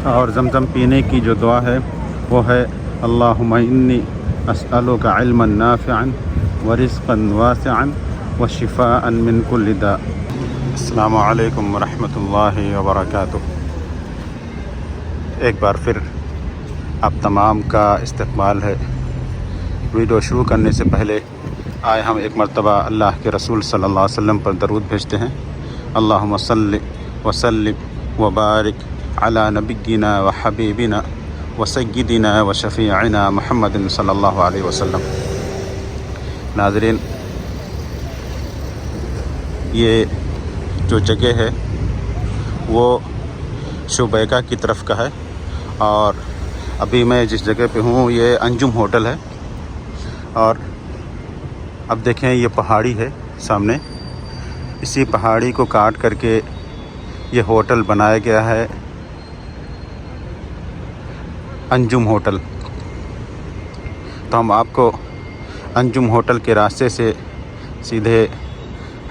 और ज़मज़म पीने की जो दुआ है वो है अल्लाहुम्मा इन्नी अस्अलुका इल्मन नाफ़िअन व रिज़्क़न वासिअन व शिफ़ाअन मिन कुल्लि दा। अस्सलामु अलैकुम व रहमतुल्लाहि व बरकातुहू। एक बार फिर आप तमाम का इस्तक़बाल है। वीडियो शुरू करने से पहले आए हम एक मरतबा अल्लाह के रसूल सल्लल्लाहु अलैहि वसल्लम पर दरूद भेजते हैं। अल्लाहुम्मा सल्लि व सल्लिम व बारिक अला नबिय्यिना व हबीबिना व सय्यिदिना व शफ़ीअना मुहम्मदिन सल्लल्लाहु अलैहि वसल्लम। नाज़रीन, ये जो जगह है वो शुबैका की तरफ का है और अभी मैं जिस जगह पे हूँ ये अंजुम होटल है। और अब देखें ये पहाड़ी है सामने, इसी पहाड़ी को काट करके ये होटल बनाया गया है, अंजुम होटल। तो हम आपको अंजुम होटल के रास्ते से सीधे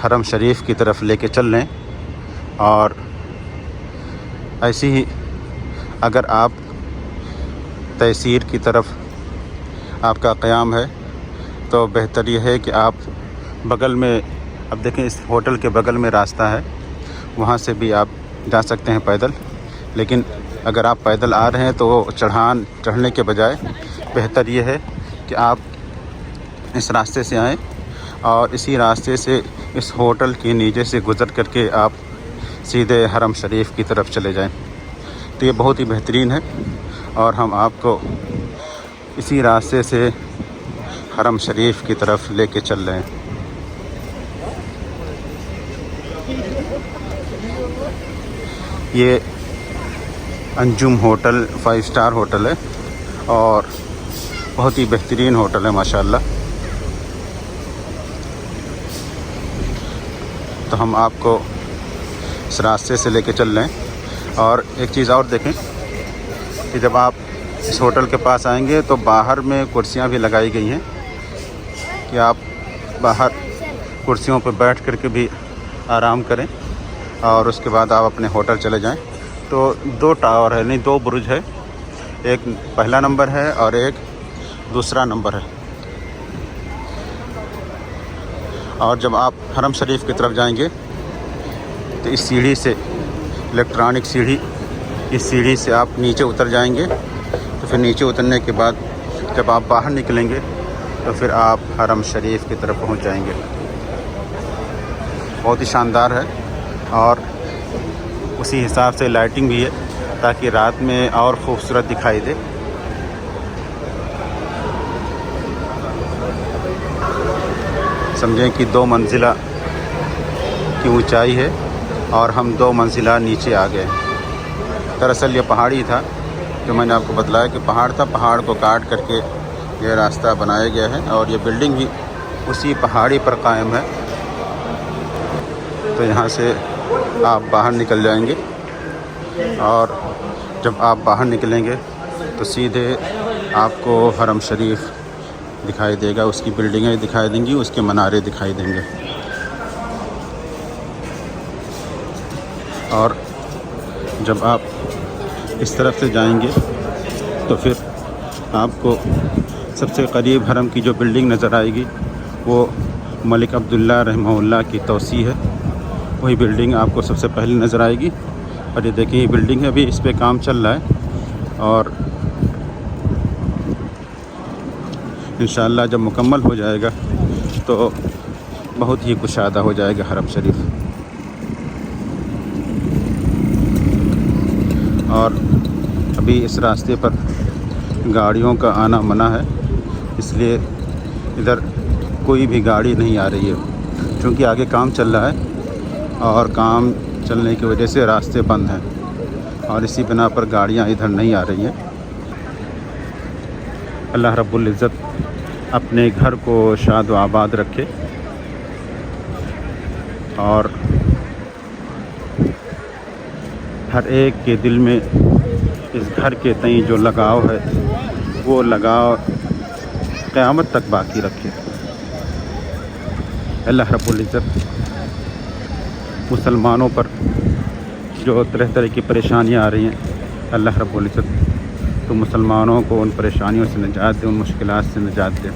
हरम शरीफ की तरफ लेके चल लें। और ऐसे ही अगर आप तहसीर की तरफ आपका क़याम है तो बेहतर यह है कि आप बगल में, अब देखें इस होटल के बगल में रास्ता है, वहाँ से भी आप जा सकते हैं पैदल। लेकिन अगर आप पैदल आ रहे हैं तो चढ़ान चढ़ने के बजाय बेहतर यह है कि आप इस रास्ते से आएँ और इसी रास्ते से इस होटल के नीचे से गुज़र करके आप सीधे हरम शरीफ की तरफ चले जाएं। तो ये बहुत ही बेहतरीन है और हम आपको इसी रास्ते से हरम शरीफ की तरफ लेके चल रहे हैं। ये अंजुम होटल 5 स्टार होटल है और बहुत ही बेहतरीन होटल है माशाल्लाह। तो हम आपको इस रास्ते से लेके चल रहे हैं। और एक चीज़ और देखें कि जब आप इस होटल के पास आएंगे तो बाहर में कुर्सियां भी लगाई गई हैं कि आप बाहर कुर्सियों पर बैठ करके भी आराम करें और उसके बाद आप अपने होटल चले जाएं। तो 2 टावर है, नहीं 2 बुर्ज है, एक पहला नंबर है और एक दूसरा नंबर है। और जब आप हरम शरीफ की तरफ जाएंगे तो इस सीढ़ी से, इलेक्ट्रॉनिक सीढ़ी, इस सीढ़ी से आप नीचे उतर जाएंगे। तो फिर नीचे उतरने के बाद जब आप बाहर निकलेंगे तो फिर आप हरम शरीफ की तरफ पहुंच जाएंगे। बहुत ही शानदार है और उसी हिसाब से लाइटिंग भी है ताकि रात में और ख़ूबसूरत दिखाई दे। समझें कि 2 मंजिला की ऊंचाई है और हम 2 मंजिला नीचे आ गए। दरअसल ये पहाड़ी था, जो मैंने आपको बतलाया कि पहाड़ था, पहाड़ को काट करके ये रास्ता बनाया गया है और ये बिल्डिंग भी उसी पहाड़ी पर कायम है। तो यहाँ से आप बाहर निकल जाएंगे और जब आप बाहर निकलेंगे तो सीधे आपको हरम शरीफ दिखाई देगा, उसकी बिल्डिंगें दिखाई देंगी, उसके मनारे दिखाई देंगे। और जब आप इस तरफ से जाएंगे तो फिर आपको सबसे करीब हरम की जो बिल्डिंग नज़र आएगी वो मलिक अब्दुल्ला रहमहुल्लाह की तौसी है। वही बिल्डिंग आपको सबसे पहले नज़र आएगी। और ये देखिए, ये बिल्डिंग है, अभी इस पे काम चल रहा है और इंशाअल्लाह जब मुकम्मल हो जाएगा तो बहुत ही कुशादा हो जाएगा हरम शरीफ। और अभी इस रास्ते पर गाड़ियों का आना मना है, इसलिए इधर कोई भी गाड़ी नहीं आ रही है, क्योंकि आगे काम चल रहा है और काम चलने की वजह से रास्ते बंद हैं और इसी बिना पर गाड़ियां इधर नहीं आ रही हैं। अल्लाह रब्बुल इज़्ज़त अपने घर को शाद व आबाद रखे और हर एक के दिल में इस घर के तई जो लगाव है वो लगाव क़यामत तक बाकी रखे। अल्लाह रब्बुल इज़्ज़त मुसलमानों पर जो तरह तरह की परेशानियां आ रही हैं अल्लाह रब्बुल इज़्ज़त तो मुसलमानों को उन परेशानियों से निजात दे, उन मुश्किलात से निजात दे।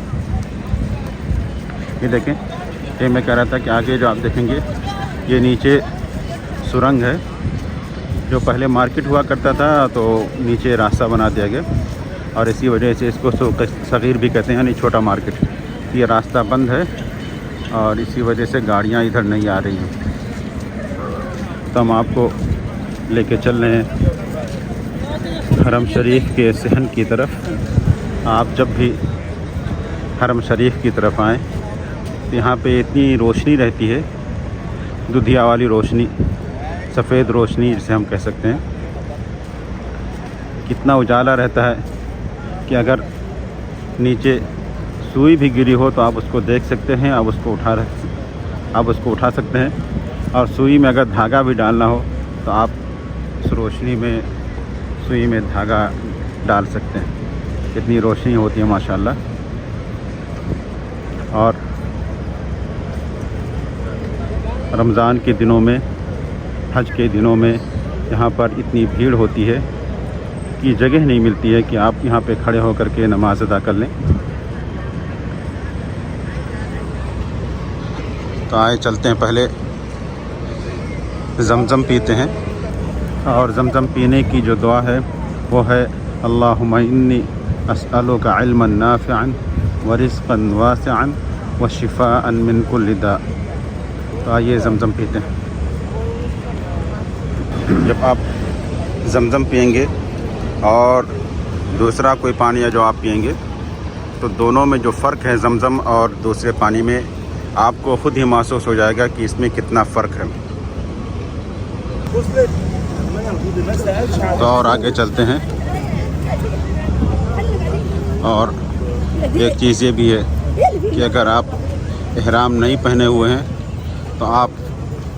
ये देखें, ये मैं कह रहा था कि आगे जो आप देखेंगे ये नीचे सुरंग है। जो पहले मार्केट हुआ करता था तो नीचे रास्ता बना दिया गया और इसी वजह से इसको सगीर भी कहते हैं, यानी छोटा मार्केट। ये रास्ता बंद है और इसी वजह से गाड़ियाँ इधर नहीं आ रही हैं। तो हम आपको लेके चल रहे हैं हरम शरीफ के सहन की तरफ। आप जब भी हरम शरीफ की तरफ आएँ तो यहाँ पे इतनी रोशनी रहती है, दुधिया वाली रोशनी, सफ़ेद रोशनी जिसे हम कह सकते हैं। कितना उजाला रहता है कि अगर नीचे सुई भी गिरी हो तो आप उसको देख सकते हैं, आप उसको उठा सकते हैं। और सुई में अगर धागा भी डालना हो तो आप उस रोशनी में सुई में धागा डाल सकते हैं। इतनी रोशनी होती है माशाल्लाह। और रमज़ान के दिनों में, हज के दिनों में यहाँ पर इतनी भीड़ होती है कि जगह नहीं मिलती है कि आप यहाँ पे खड़े होकर के नमाज अदा कर लें। तो आए चलते हैं, पहले ज़मज़म पीते हैं। और ज़मज़म पीने की जो दुआ है वो है अल्लाहुम्मा इन्नी अस्अलुका इल्मन नाफ़िअन व रिज़्क़न वासिअन व शिफ़ाअन मिन कुल्लि दा। तो आइए ज़मज़म पीते हैं। जब आप ज़मज़म पिएंगे और दूसरा कोई पानी है जो आप पिएंगे तो दोनों में जो फ़र्क है ज़मज़म और दूसरे पानी में, आपको ख़ुद ही महसूस हो जाएगा कि इसमें कितना फ़र्क है। तो और आगे चलते हैं। और एक चीज़ ये भी है कि अगर आप इहराम नहीं पहने हुए हैं तो आप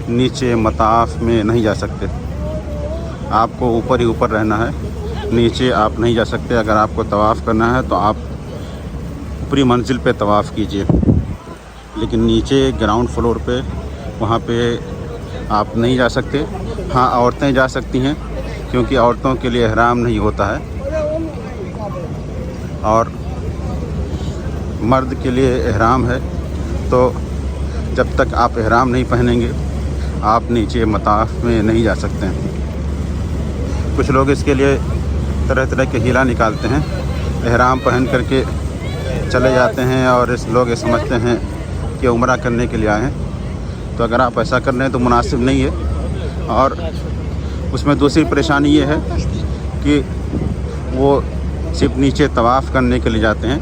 नीचे मताफ़ में नहीं जा सकते। आपको ऊपर ही ऊपर रहना है, नीचे आप नहीं जा सकते। अगर आपको तवाफ़ करना है तो आप ऊपरी मंजिल पे तवाफ़ कीजिए, लेकिन नीचे ग्राउंड फ्लोर पे वहाँ पे आप नहीं जा सकते। हाँ, औरतें जा सकती हैं क्योंकि औरतों के लिए इहराम नहीं होता है, और मर्द के लिए इहराम है। तो जब तक आप इहराम नहीं पहनेंगे आप नीचे मताफ़ में नहीं जा सकते हैं। कुछ लोग इसके लिए तरह तरह के हीला निकालते हैं, इहराम पहन करके चले जाते हैं और इस लोग ये समझते हैं कि उम्रा करने के लिए आए हैं। तो अगर आप ऐसा कर रहे हैं तो मुनासिब नहीं है। और उसमें दूसरी परेशानी ये है कि वो सिर्फ नीचे तवाफ़ करने के लिए जाते हैं,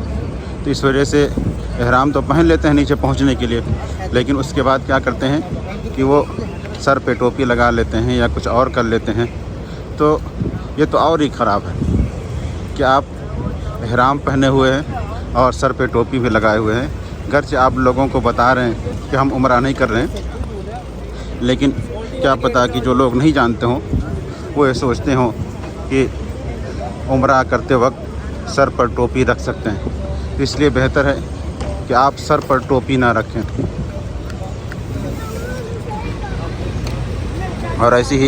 तो इस वजह से इहराम तो पहन लेते हैं नीचे पहुंचने के लिए, लेकिन उसके बाद क्या करते हैं कि वो सर पे टोपी लगा लेते हैं या कुछ और कर लेते हैं। तो ये तो और ही ख़राब है कि आप इहराम पहने हुए हैं और सर पे टोपी भी लगाए हुए हैं। घर से आप लोगों को बता रहे हैं कि हम उम्रा नहीं कर रहे हैं, लेकिन क्या पता कि जो लोग नहीं जानते हों वो ये सोचते हों कि उम्रा करते वक्त सर पर टोपी रख सकते हैं। तो इसलिए बेहतर है कि आप सर पर टोपी ना रखें। और ऐसी ही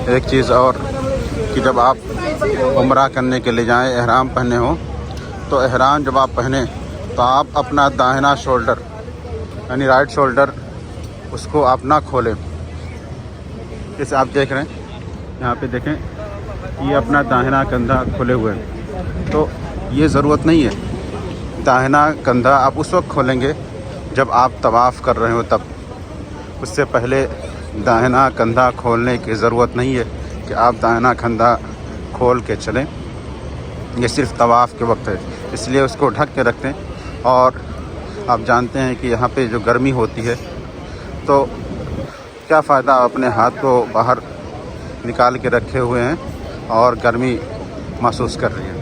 एक चीज़ और कि जब आप उम्रा करने के लिए जाएं, एहराम पहने हो, तो एहराम जब आप पहने तो आप अपना दाहिना शोल्डर यानी राइट शोल्डर उसको आप ना खोलें। जैसे आप देख रहे हैं यहाँ पे देखें, ये अपना दाहिना कंधा खोले हुए हैं। तो ये ज़रूरत नहीं है। दाहिना कंधा आप उस वक्त खोलेंगे जब आप तवाफ़ कर रहे हो तब। उससे पहले दाहिना कंधा खोलने की ज़रूरत नहीं है कि आप दाहिना कंधा खोल के चलें। ये सिर्फ़ तवाफ़ के वक्त है, इसलिए उसको ढक के रखते हैं। और आप जानते हैं कि यहाँ पे जो गर्मी होती है तो क्या फ़ायदा अपने हाथ को बाहर निकाल के रखे हुए हैं और गर्मी महसूस कर रही है।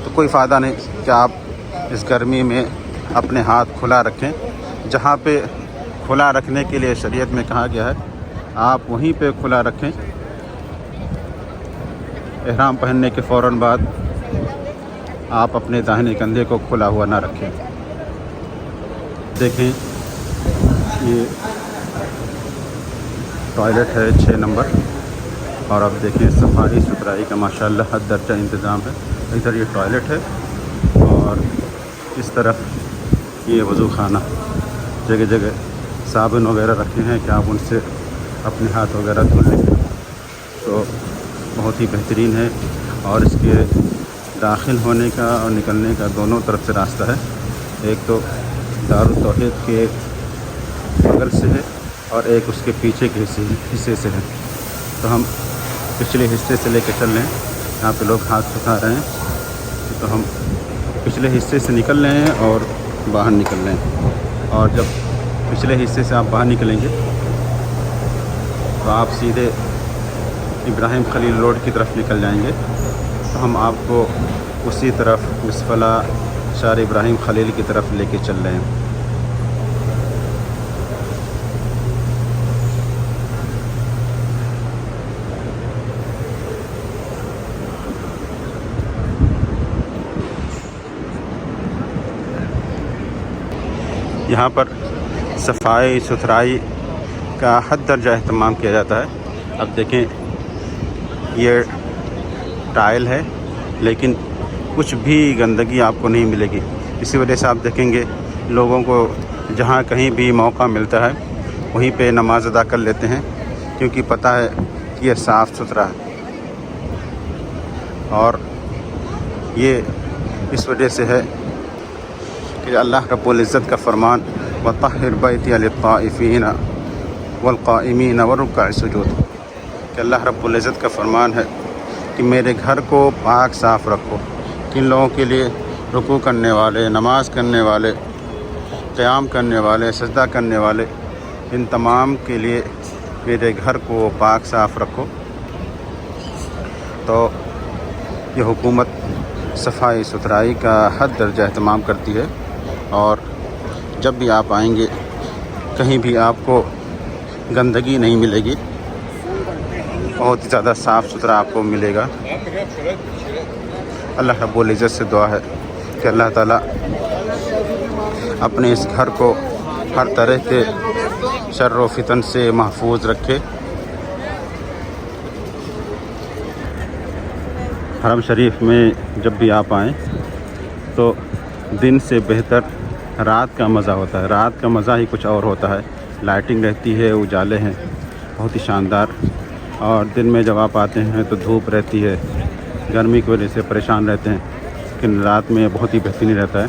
तो कोई फ़ायदा नहीं कि आप इस गर्मी में अपने हाथ खुला रखें। जहाँ पे खुला रखने के लिए शरीयत में कहा गया है आप वहीं पे खुला रखें। इहराम पहनने के फ़ौरन बाद आप अपने दाहिने कंधे को खुला हुआ ना रखें। देखें, ये टॉयलेट है 6 नंबर। और अब देखें सफाई सुथराई का माशाल्लाह हद दर्जा इंतज़ाम है। इधर ये टॉयलेट है और इस तरफ ये वज़ू खाना, जगह जगह साबुन वगैरह रखे हैं कि आप उनसे अपने हाथ वगैरह धो लें। तो बहुत ही बेहतरीन है और इसके दाखिल होने का और निकलने का दोनों तरफ से रास्ता है। एक तो दारुल तौहीद के बगल से है और एक उसके पीछे के हिस्से से है। तो हम पिछले हिस्से से लेकर चल रहे हैं। यहाँ पे लोग हाथ सुखा रहे हैं, तो हम पिछले हिस्से से निकल रहे हैं और बाहर निकल रहे हैं। और जब पिछले हिस्से से आप बाहर निकलेंगे तो आप सीधे इब्राहिम खलील रोड की तरफ निकल जाएंगे। तो हम आपको उसी तरफ मिसफला शार इब्राहिम खलील की तरफ लेके चल रहे हैं। यहाँ पर सफाई सुथराई का हद दर्जा एहतमाम किया जाता है। अब देखें ये टाइल है लेकिन कुछ भी गंदगी आपको नहीं मिलेगी। इसी वजह से आप देखेंगे लोगों को जहाँ कहीं भी मौका मिलता है वहीं पे नमाज अदा कर लेते हैं, क्योंकि पता है कि ये साफ़ सुथरा है। और ये इस वजह से है कि अल्लाह रब्बुल इज़्ज़त का फरमान वतहिर बैती लित्ताइफ़ीन वल्क़ाइमीन वरुक्का'i सुजूद, कि अल्लाह रब्बुल इज़्ज़त का फरमान है कि मेरे घर को पाक साफ़ रखो। किन लोगों के लिए? रुकू करने वाले, नमाज करने वाले, क़याम करने वाले, सजदा करने वाले, इन तमाम के लिए मेरे घर को पाक साफ़ रखो। तो ये हुकूमत सफाई सुथराई का हद दर्जा एहतमाम करती है। और जब भी आप आएंगे कहीं भी आपको गंदगी नहीं मिलेगी, बहुत ही ज़्यादा साफ़ सुथरा आपको मिलेगा। अल्लाह रब्बुल इज़्ज़त से दुआ है कि अल्लाह ताला अपने इस घर को हर तरह के शर्र व फितन से महफूज रखे। हरम शरीफ में जब भी आप आएँ तो दिन से बेहतर रात का मज़ा होता है। रात का मज़ा ही कुछ और होता है। लाइटिंग रहती है, उजाले हैं बहुत ही शानदार। और दिन में जब आप आते हैं तो धूप रहती है, गर्मी की वजह से परेशान रहते हैं, लेकिन रात में बहुत ही बेहतरीन रहता है।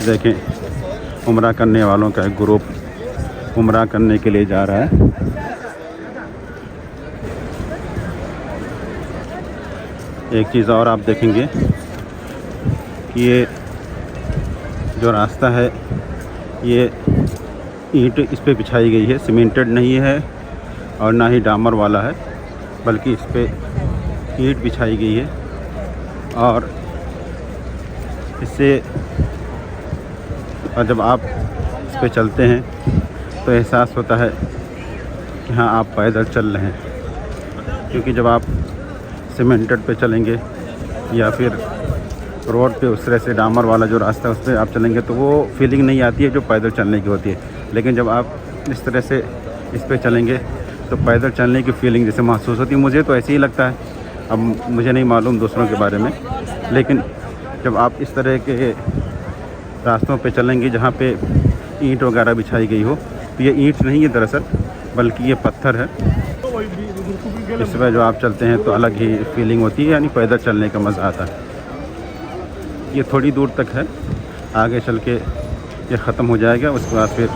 देखें उम्रा करने वालों का एक ग्रुप उम्रा करने के लिए जा रहा है। एक चीज़ और आप देखेंगे कि ये जो रास्ता है ये ईंट इस पे बिछाई गई है, सीमेंटेड नहीं है और ना ही डामर वाला है, बल्कि इस पे ईंट बिछाई गई है। और इससे और जब आप इस पे चलते हैं तो एहसास होता है कि हाँ आप पैदल चल रहे हैं, क्योंकि जब आप सीमेंटेड पे चलेंगे या फिर रोड पे उस तरह से डामर वाला जो रास्ता है उस पर आप चलेंगे तो वो फीलिंग नहीं आती है जो पैदल चलने की होती है। लेकिन जब आप इस तरह से इस पे चलेंगे तो पैदल चलने की फ़ीलिंग जैसे महसूस होती है। मुझे तो ऐसे ही लगता है, अब मुझे नहीं मालूम दूसरों के बारे में, लेकिन जब आप इस तरह के रास्तों पे चलेंगे जहाँ पे ईंट वगैरह बिछाई गई हो, तो ये ईंट नहीं है दरअसल, बल्कि ये पत्थर है। इस पर जो आप चलते हैं तो अलग ही फीलिंग होती है, यानी पैदल चलने का मज़ा आता है। ये थोड़ी दूर तक है, आगे चल के ये ख़त्म हो जाएगा। उसके बाद फिर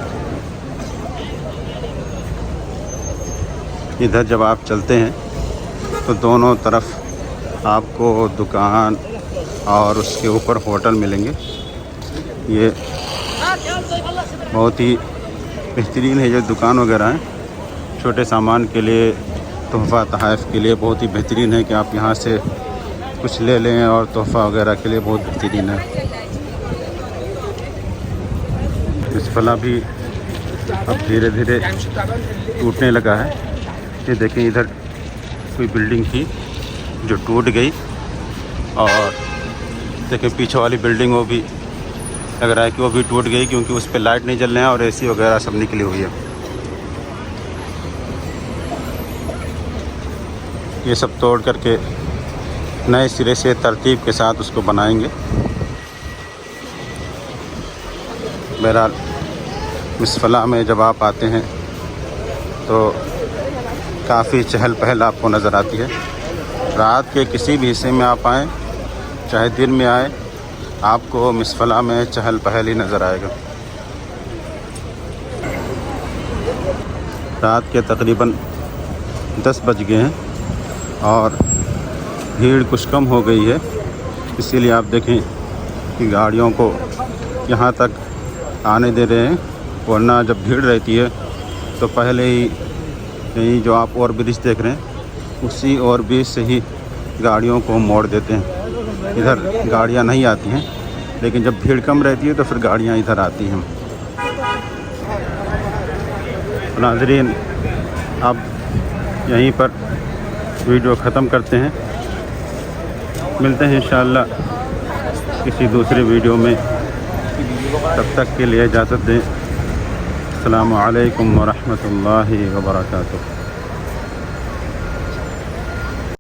इधर जब आप चलते हैं तो दोनों तरफ आपको दुकान और उसके ऊपर होटल मिलेंगे। ये बहुत ही बेहतरीन है। जो दुकान वगैरह हैं छोटे सामान के लिए, तोहफ़ा तोहफ़ के लिए बहुत ही बेहतरीन है कि आप यहाँ से कुछ ले लें, और तोहफ़ा वगैरह के लिए बहुत बेहतरीन है। इस फला भी अब धीरे धीरे टूटने लगा है। ये देखें इधर कोई बिल्डिंग थी जो टूट गई, और देखें पीछे वाली बिल्डिंग वो भी लग रहा है कि वो भी टूट गई, क्योंकि उस पर लाइट नहीं जल रहे हैं और एसी वगैरह सब निकली हुई है। ये सब तोड़ करके नए सिरे से तरतीब के साथ उसको बनाएंगे। बहरहाल मिसफला में जब आप आते हैं तो काफ़ी चहल पहल आपको नज़र आती है। रात के किसी भी हिस्से में आप आएँ, चाहे दिन में आए, आपको मिसफला में चहल पहल ही नज़र आएगा। रात के तकरीबन 10 बज गए हैं और भीड़ कुछ कम हो गई है, इसीलिए आप देखें कि गाड़ियों को यहाँ तक आने दे रहे हैं, वरना जब भीड़ रहती है तो पहले ही यही जो आप ओवर ब्रिज देख रहे हैं उसी ओवर ब्रिज से ही गाड़ियों को मोड़ देते हैं। इधर गाड़ियाँ नहीं आती हैं, लेकिन जब भीड़ कम रहती है तो फिर गाड़ियाँ इधर आती हैं। नाज़रीन, अब यहीं पर वीडियो ख़त्म करते हैं, मिलते हैं इंशाअल्लाह किसी दूसरे वीडियो में। तब तक के लिए इजाज़त दें। अस्सलामु अलैकुम व रहमतुल्लाहि व बरकातुहू।